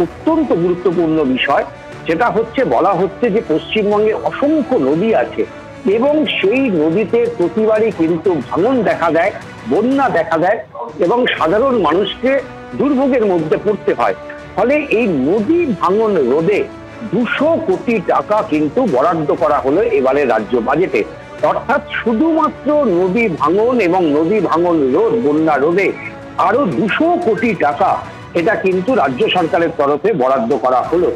অত্যন্ত গুরুত্বপূর্ণ বিষয়, সেটা হচ্ছে বলা হচ্ছে যে পশ্চিমবঙ্গে অসংখ্য নদী আছে এবং সেই নদীতে প্রতিবারই কিন্তু ভাঙন দেখা দেয়, বন্যা দেখা দেয় এবং সাধারণ মানুষকে দুর্ভোগের মধ্যে পড়তে হয়। ফলে এই নদী ভাঙন রোধে 200 কোটি টাকা কিন্তু বরাদ্দ করা হলো এবারে রাজ্য বাজেটে। অর্থাৎ শুধুমাত্র নদী ভাঙন এবং নদী ভাঙন রোধ, বন্যা রোধে আরো 200 কোটি টাকা এটা কিন্তু রাজ্য সরকারের তরফে বরাদ্দ করা হলো।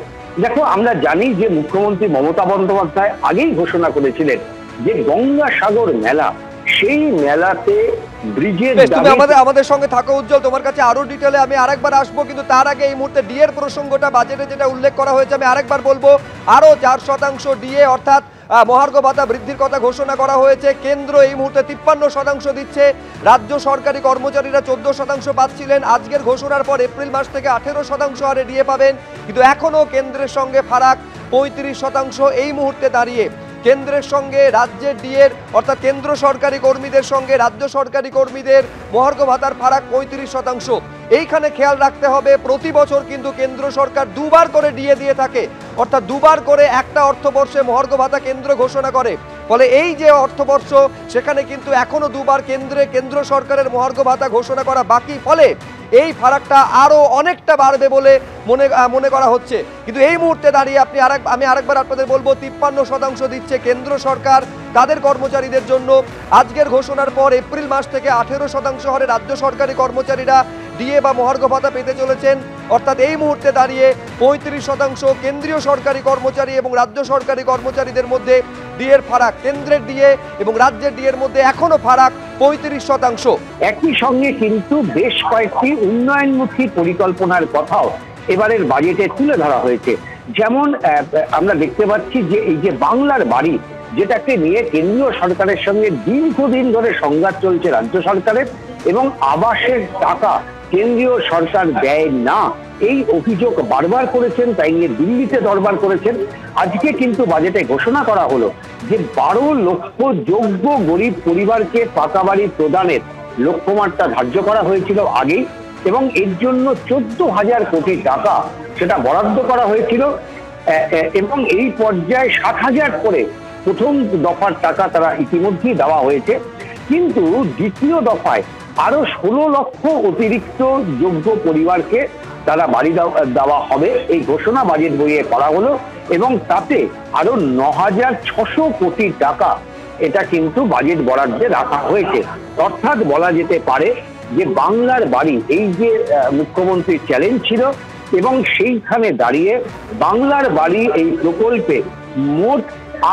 দেখো, আমরা জানি যে মুখ্যমন্ত্রী মমতা বন্দ্যোপাধ্যায় আগেই ঘোষণা করেছিলেন যে গঙ্গাসাগর মেলা, সেই মেলাতে ব্রিজের তুমি আমাদের সঙ্গে থাকো উজ্জ্বল, তোমার কাছে আরো ডিটেলে আমি আরেকবার আসবো, কিন্তু তার আগে এই মুহূর্তে ডিএর প্রসঙ্গটা বাজেটে যেটা উল্লেখ করা হয়েছে আমি আরেকবার বলবো, আরো 4% ডিএ অর্থাৎ মহার্ঘ ভাতা বৃদ্ধির কথা ঘোষণা করা হয়েছে। কেন্দ্র এই মুহূর্তে 53% দিচ্ছে, রাজ্য সরকারি কর্মচারীরা 14% পাচ্ছিলেন। আজকের ঘোষণার পর এপ্রিল মাস থেকে 18% হারে ডিএ পাবেন, কিন্তু এখনো কেন্দ্রের সঙ্গে ফারাক 35%। এই মুহূর্তে দাঁড়িয়ে কেন্দ্রের সঙ্গে রাজ্যের ডিএর অর্থাৎ কেন্দ্র সরকারি কর্মীদের সঙ্গে রাজ্য সরকারি কর্মীদের মহার্ঘ ভাতার ফারাক 35%। এইখানে খেয়াল রাখতে হবে প্রতি বছর কিন্তু কেন্দ্র সরকার দুবার করে ডিএ দিয়ে থাকে, অর্থাৎ দুবার করে একটা অর্থবর্ষে মহার্ঘ ভাতা কেন্দ্র ঘোষণা করে। ফলে এই যে অর্থবর্ষ সেখানে কিন্তু এখনো দুবার কেন্দ্র সরকারের মহার্ঘ ভাতা ঘোষণা করা বাকি, ফলে এই ফারাকটা আরো অনেকটা বাড়বে বলে মনে করা হচ্ছে। কিন্তু এই মুহূর্তে দাঁড়িয়ে আমি আরেকবার আপনাদের বলবো 53% দিচ্ছে কেন্দ্র সরকার তাদের কর্মচারীদের জন্য। আজকের ঘোষণার পর এপ্রিল মাস থেকে 18% হারে রাজ্য সরকারি কর্মচারীরা ডিএ বা মহার্ঘ ভাতা পেতে চলেছেন। অর্থাৎ এই মুহূর্তে দাঁড়িয়ে 35% কেন্দ্রীয় সরকারি কর্মচারী এবং রাজ্য সরকারি কর্মচারীদের মধ্যে ডিএর ফারাক, কেন্দ্রের ডিএ এবং রাজ্যের ডিএর মধ্যে এখনো ফারাক 35%। একই সঙ্গে কিন্তু বেশ কয়েকটি উন্নয়নমুখী পরিকল্পনার কথাও এবারের বাজেটে তুলে ধরা হয়েছে। যেমন আমরা দেখতে পাচ্ছি যে এই যে বাংলার বাড়ি, যেটাকে নিয়ে কেন্দ্রীয় সরকারের সঙ্গে দীর্ঘদিন ধরে সংঘাত চলছে রাজ্য সরকারের, এবং আবাসের টাকা কেন্দ্রীয় সরকার দেয় না, এই অভিযোগ বারবার করেছেন, তাই নিয়ে দিল্লিতে দরবার করেছেন। আজকে কিন্তু বাজেটে ঘোষণা করা হলো যে 12 লক্ষ যোগ্য গরিব পরিবারকে পাকা বাড়ি প্রদানের লক্ষ্যমাত্রা ধার্য করা হয়েছিল আগেই, এবং এর জন্য 14,000 কোটি টাকা সেটা বরাদ্দ করা হয়েছিল, এবং এই পর্যায়ে 60,000 করে প্রথম দফার টাকা তারা ইতিমধ্যেই দেওয়া হয়েছে। কিন্তু দ্বিতীয় দফায় আরো 16 লক্ষ অতিরিক্ত যোগ্য পরিবারকে তারা বাড়ি দেওয়া হবে, এই ঘোষণা বাজেট বইয়ে করা হলো, এবং তাতে আরো 9,600 কোটি টাকা এটা কিন্তু বাজেট বরাদ্দে রাখা হয়েছে। অর্থাৎ বলা যেতে পারে যে বাংলার বাড়ি এই যে মুখ্যমন্ত্রীর চ্যালেঞ্জ ছিল, এবং সেইখানে দাঁড়িয়ে বাংলার বাড়ি এই প্রকল্পে মোট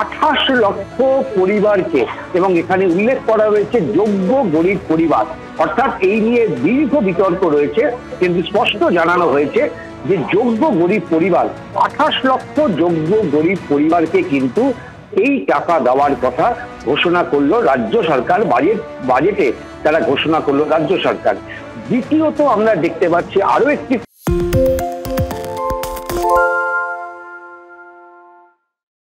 28 লক্ষ পরিবারকে, এবং এখানে উল্লেখ করা হয়েছে যোগ্য গরিব পরিবার, অর্থাৎ এই নিয়ে দীর্ঘ বিতর্ক রয়েছে, কিন্তু স্পষ্ট জানানো হয়েছে যে যোগ্য গরিব পরিবার 28 লক্ষ যোগ্য গরিব পরিবারকে কিন্তু এই টাকা দেওয়ার কথা ঘোষণা করলো রাজ্য সরকার। বাজেটে তারা ঘোষণা করলো রাজ্য সরকার। দ্বিতীয়ত আমরা দেখতে পাচ্ছি আরো একটি